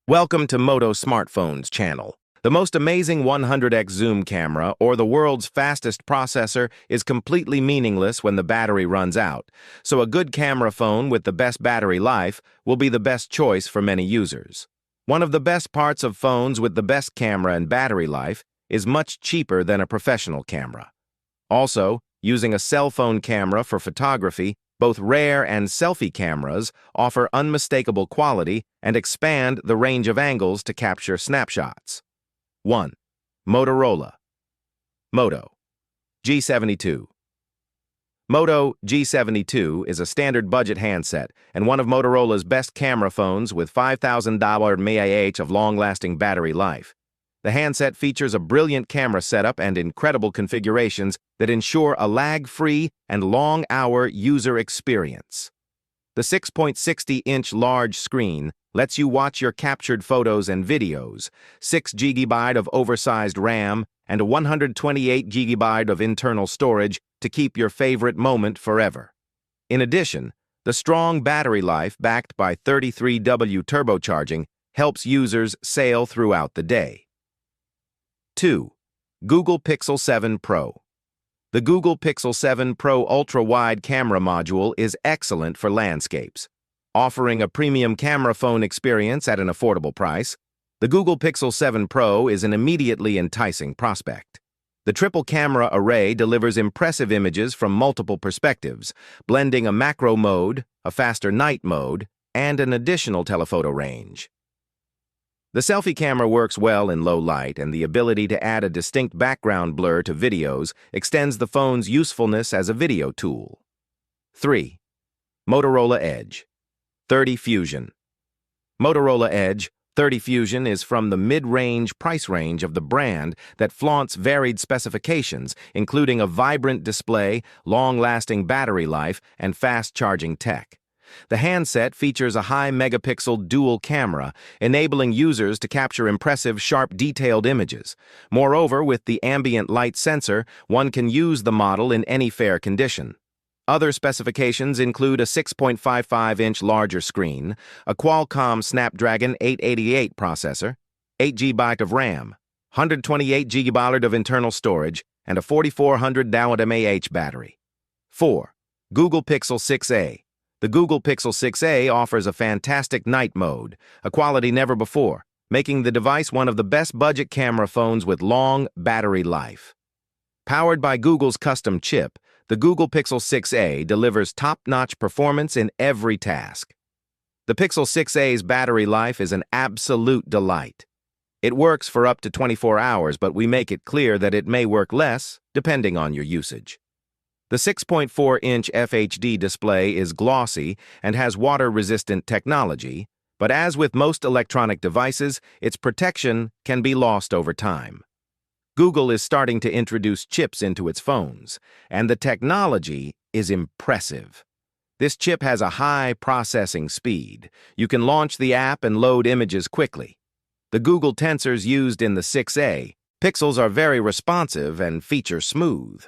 Welcome to Moto Smartphones channel. The most amazing 100x zoom camera or the world's fastest processor is completely meaningless when the battery runs out, so a good camera phone with the best battery life will be the best choice for many users. One of the best parts of phones with the best camera and battery life is much cheaper than a professional camera. Also, using a cell phone camera for photography, both rare and selfie cameras offer unmistakable quality and expand the range of angles to capture snapshots. 1. Motorola Moto G72. Moto G72 is a standard budget handset and one of Motorola's best camera phones with $5,000 mAh of long-lasting battery life. The handset features a brilliant camera setup and incredible configurations that ensure a lag-free and long-hour user experience. The 6.60-inch large screen lets you watch your captured photos and videos, 6 GB of oversized RAM, and a 128 GB of internal storage to keep your favorite moment forever. In addition, the strong battery life backed by 33W turbocharging helps users sail throughout the day. 2. Google Pixel 7 Pro. The Google Pixel 7 Pro ultra-wide camera module is excellent for landscapes. Offering a premium camera phone experience at an affordable price, the Google Pixel 7 Pro is an immediately enticing prospect. The triple camera array delivers impressive images from multiple perspectives, blending a macro mode, a faster night mode, and an additional telephoto range. The selfie camera works well in low light, and the ability to add a distinct background blur to videos extends the phone's usefulness as a video tool. 3. Motorola Edge 30 Fusion. Motorola Edge 30 Fusion is from the mid-range price range of the brand that flaunts varied specifications, including a vibrant display, long-lasting battery life, and fast-charging tech. The handset features a high-megapixel dual camera, enabling users to capture impressive, sharp, detailed images. Moreover, with the ambient light sensor, one can use the model in any fair condition. Other specifications include a 6.55-inch larger screen, a Qualcomm Snapdragon 888 processor, 8 GB of RAM, 128 GB of internal storage, and a 4400 mAh battery. 4. Google Pixel 6a. The Google Pixel 6a offers a fantastic night mode, a quality never before, making the device one of the best budget camera phones with long battery life. Powered by Google's custom chip, the Google Pixel 6a delivers top-notch performance in every task. The Pixel 6a's battery life is an absolute delight. It works for up to 24 hours, but we make it clear that it may work less, depending on your usage. The 6.4-inch FHD display is glossy and has water-resistant technology, but as with most electronic devices, its protection can be lost over time. Google is starting to introduce chips into its phones, and the technology is impressive. This chip has a high processing speed. You can launch the app and load images quickly. The Google Tensors used in the 6a Pixels are very responsive and feature smooth.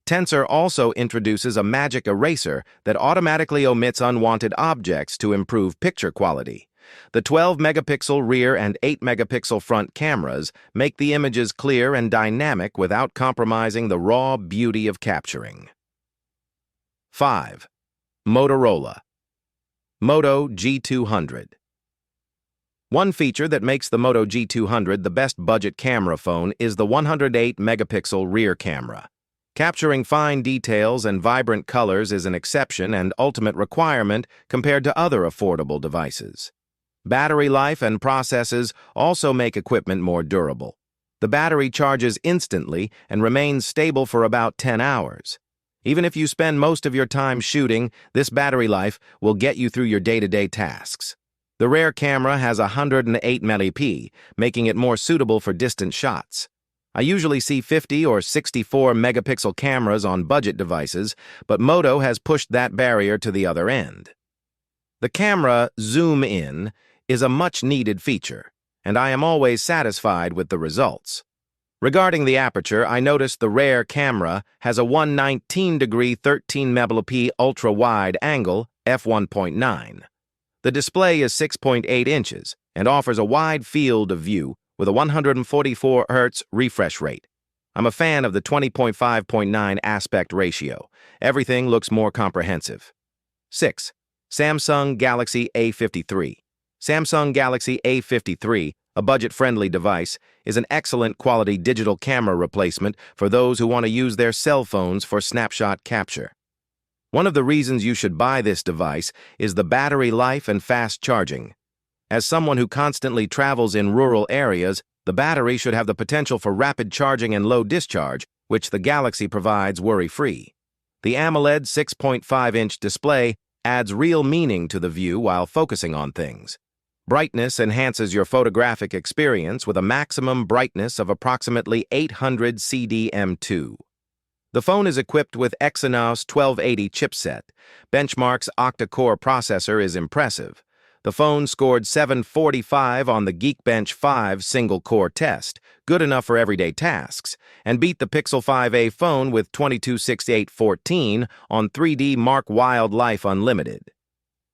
Tensor also introduces a magic eraser that automatically omits unwanted objects to improve picture quality. The 12-megapixel rear and 8-megapixel front cameras make the images clear and dynamic without compromising the raw beauty of capturing. 5. Motorola Moto G200. One feature that makes the Moto G200 the best budget camera phone is the 108-megapixel rear camera. Capturing fine details and vibrant colors is an exception and ultimate requirement compared to other affordable devices. Battery life and processes also make equipment more durable. The battery charges instantly and remains stable for about 10 hours. Even if you spend most of your time shooting, this battery life will get you through your day-to-day tasks. The rear camera has 108 mAh, making it more suitable for distant shots. I usually see 50 or 64 megapixel cameras on budget devices, but Moto has pushed that barrier to the other end. The camera zoom in is a much-needed feature, and I am always satisfied with the results. Regarding the aperture, I noticed the rear camera has a 119-degree 13 megapixel ultra-wide angle f1.9. The display is 6.8 inches, and offers a wide field of view with a 144 Hz refresh rate. I'm a fan of the 20.5.9 aspect ratio. Everything looks more comprehensive. 6. Samsung Galaxy A53. Samsung Galaxy A53, a budget-friendly device, is an excellent quality digital camera replacement for those who want to use their cell phones for snapshot capture. One of the reasons you should buy this device is the battery life and fast charging. As someone who constantly travels in rural areas, the battery should have the potential for rapid charging and low discharge, which the Galaxy provides worry-free. The AMOLED 6.5-inch display adds real meaning to the view while focusing on things. Brightness enhances your photographic experience with a maximum brightness of approximately 800 CDM2. The phone is equipped with Exynos 1280 chipset. Benchmark's octa-core processor is impressive. The phone scored 745 on the Geekbench 5 single-core test, good enough for everyday tasks, and beat the Pixel 5a phone with 226814 on 3D Mark Wildlife Unlimited.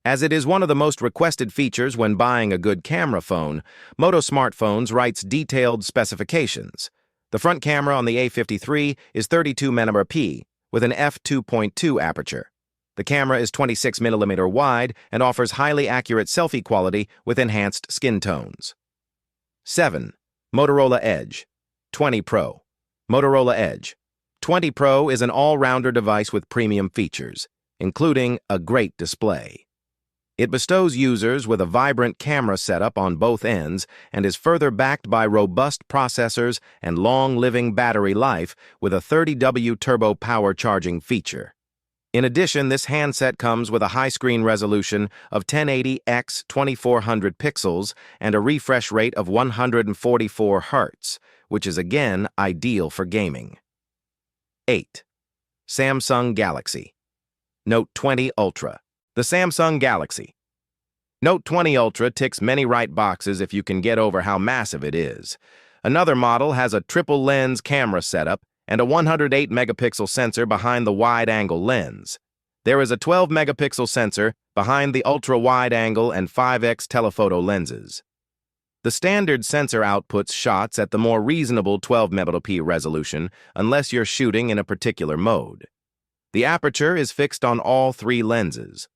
As it is one of the most requested features when buying a good camera phone, Moto Smartphones writes detailed specifications. The front camera on the A53 is 32 megapixels with an f2.2 aperture. The camera is 26mm wide and offers highly accurate selfie quality with enhanced skin tones. 7. Motorola Edge 20 Pro. Motorola Edge 20 Pro is an all-rounder device with premium features, including a great display. It bestows users with a vibrant camera setup on both ends and is further backed by robust processors and long-living battery life with a 30W turbo power charging feature. In addition, this handset comes with a high screen resolution of 1080 x 2400 pixels and a refresh rate of 144 Hz, which is again ideal for gaming. 8. Samsung Galaxy Note 20 Ultra. The Samsung Galaxy Note 20 Ultra ticks many right boxes if you can get over how massive it is. Another model has a triple lens camera setup and a 108-megapixel sensor behind the wide-angle lens. There is a 12-megapixel sensor behind the ultra-wide-angle and 5x telephoto lenses. The standard sensor outputs shots at the more reasonable 12-megapixel resolution unless you're shooting in a particular mode. The aperture is fixed on all three lenses.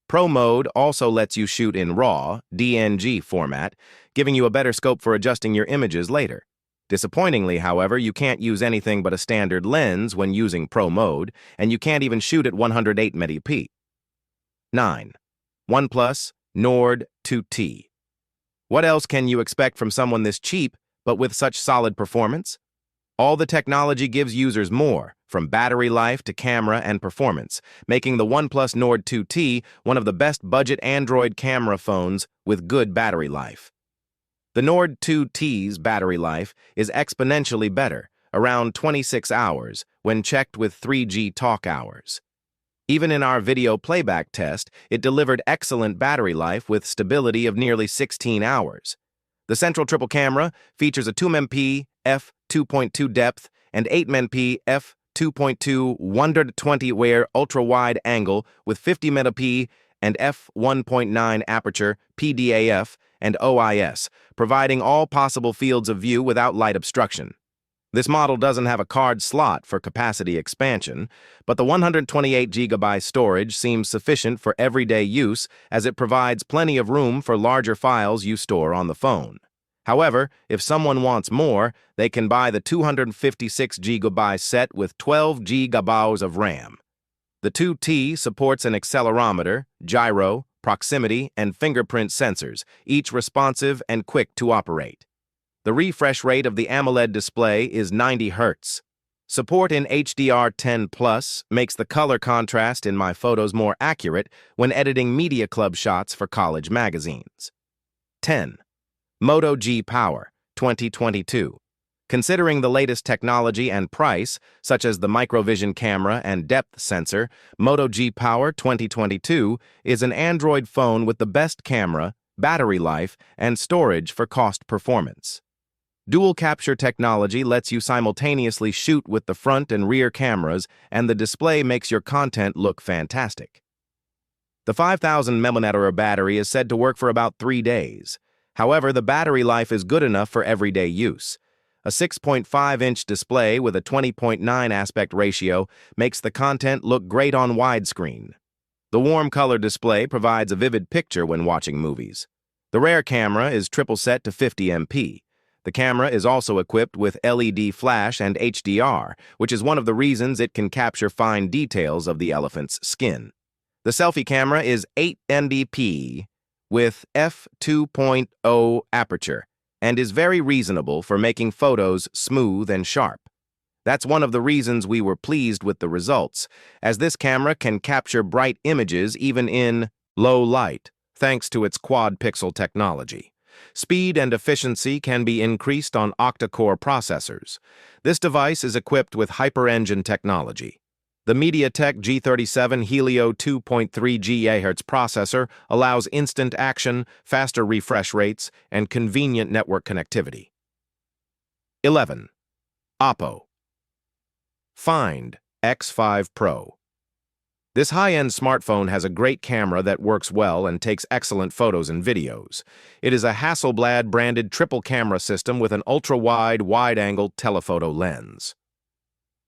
Pro mode also lets you shoot in RAW, DNG format, giving you a better scope for adjusting your images later. Disappointingly, however, you can't use anything but a standard lens when using Pro mode, and you can't even shoot at 108 megapixels. 9. OnePlus Nord 2T. What else can you expect from someone this cheap, but with such solid performance? All the technology gives users more, from battery life to camera and performance, making the OnePlus Nord 2T one of the best budget Android camera phones with good battery life. The Nord 2T's battery life is exponentially better, around 26 hours, when checked with 3G talk hours. Even in our video playback test, it delivered excellent battery life with stability of nearly 16 hours. The central triple camera features a 2MP f2.2 depth and 8MP f2.2 120 ultra-wide angle with 50 megapixel and f1.9 aperture PDAF and OIS, providing all possible fields of view without light obstruction. This model doesn't have a card slot for capacity expansion, but the 128GB storage seems sufficient for everyday use as it provides plenty of room for larger files you store on the phone. However, if someone wants more, they can buy the 256GB set with 12GB of RAM. The 2T supports an accelerometer, gyro, proximity, and fingerprint sensors, each responsive and quick to operate. The refresh rate of the AMOLED display is 90 Hz. Support in HDR10+ makes the color contrast in my photos more accurate when editing Media Club shots for college magazines. 10. Moto G Power 2022. Considering the latest technology and price, such as the microvision camera and depth sensor, Moto G Power 2022 is an Android phone with the best camera, battery life, and storage for cost performance. Dual capture technology lets you simultaneously shoot with the front and rear cameras, and the display makes your content look fantastic. The 5000 mAh battery is said to work for about 3 days. However, the battery life is good enough for everyday use. A 6.5-inch display with a 20.9 aspect ratio makes the content look great on widescreen. The warm color display provides a vivid picture when watching movies. The rear camera is triple set to 50 MP. The camera is also equipped with LED flash and HDR, which is one of the reasons it can capture fine details of the elephant's skin. The selfie camera is 8 MP with f2.0 aperture and is very reasonable for making photos smooth and sharp. That's one of the reasons we were pleased with the results, as this camera can capture bright images even in low light, thanks to its quad-pixel technology. Speed and efficiency can be increased on octa-core processors. This device is equipped with HyperEngine technology. The MediaTek G37 Helio 2.3 GHz processor allows instant action, faster refresh rates, and convenient network connectivity. 11. Oppo Find X5 Pro. This high-end smartphone has a great camera that works well and takes excellent photos and videos. It is a Hasselblad-branded triple camera system with an ultra-wide, wide-angle telephoto lens.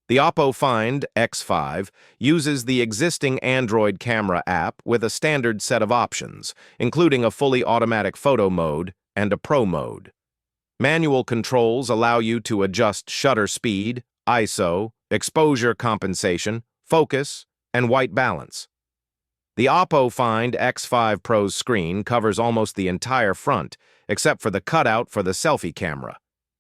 The Oppo Find X5 uses the existing Android camera app with a standard set of options, including a fully automatic photo mode and a pro mode. Manual controls allow you to adjust shutter speed, ISO, exposure compensation, focus, and white balance. The Oppo Find X5 Pro's screen covers almost the entire front, except for the cutout for the selfie camera.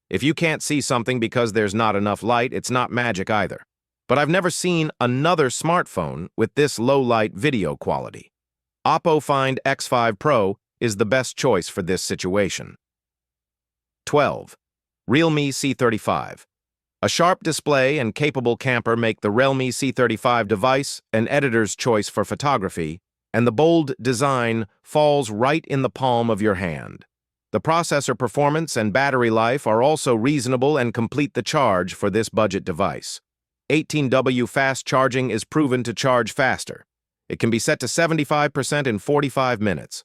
If you can't see something because there's not enough light, it's not magic either. But I've never seen another smartphone with this low-light video quality. Oppo Find X5 Pro is the best choice for this situation. 12. Realme C35. A sharp display and capable camper make the Realme C35 device an editor's choice for photography, and the bold design falls right in the palm of your hand. The processor performance and battery life are also reasonable and complete the charge for this budget device. 18W fast charging is proven to charge faster. It can be set to 75% in 45 minutes.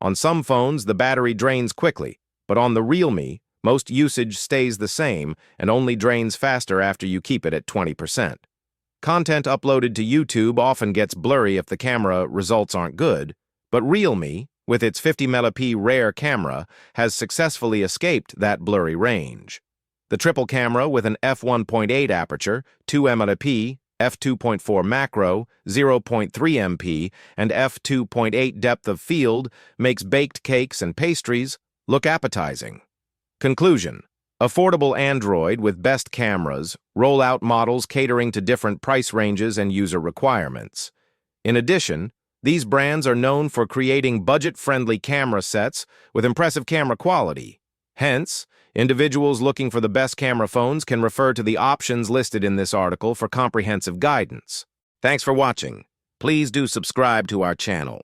On some phones, the battery drains quickly, but on the Realme, most usage stays the same and only drains faster after you keep it at 20%. Content uploaded to YouTube often gets blurry if the camera results aren't good, but Realme, with its 50MP rear camera, has successfully escaped that blurry range. The triple camera with an f1.8 aperture, 2MP, f2.4 macro, 0.3 MP, and f2.8 depth of field makes baked cakes and pastries look appetizing. Conclusion: affordable Android with best cameras, rollout models catering to different price ranges and user requirements. In addition, these brands are known for creating budget-friendly camera sets with impressive camera quality. Hence, individuals looking for the best camera phones can refer to the options listed in this article for comprehensive guidance. Thanks for watching. Please do subscribe to our channel.